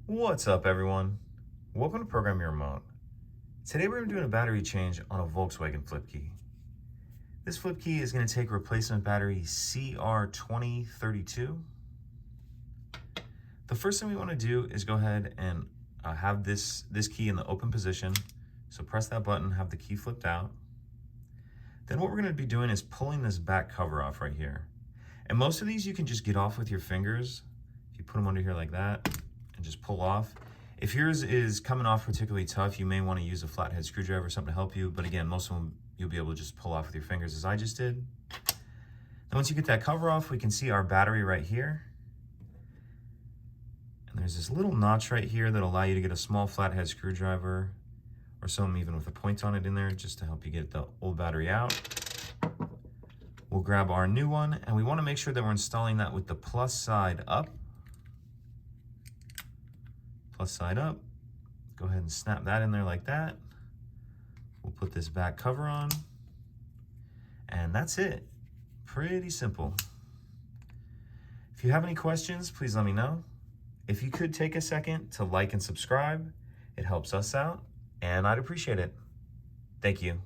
What's up, everyone? Welcome to Program Your Remote. Today we're doing a battery change on a Volkswagen flip key. This flip key is going to take replacement battery CR2032. The first thing we want to do is go ahead and have this key in the open position. So press that button, have the key flipped out. Then what we're going to be doing is pulling this back cover off right here. And most of these you can just get off with your fingers. If you put them under here like that and just pull off. If yours is coming off particularly tough, you may want to use a flathead screwdriver or something to help you. But again, most of them you'll be able to just pull off with your fingers as I just did. Then once you get that cover off, we can see our battery right here. And there's this little notch right here that'll allow you to get a small flathead screwdriver or something even with a point on it in there just to help you get the old battery out. We'll grab our new one, and we want to make sure that we're installing that with the plus side up. Plus side up. Go ahead and snap that in there like that. We'll put this back cover on, and that's it. Pretty simple. If you have any questions, please let me know. If you could take a second to like and subscribe, it helps us out, and I'd appreciate it. Thank you.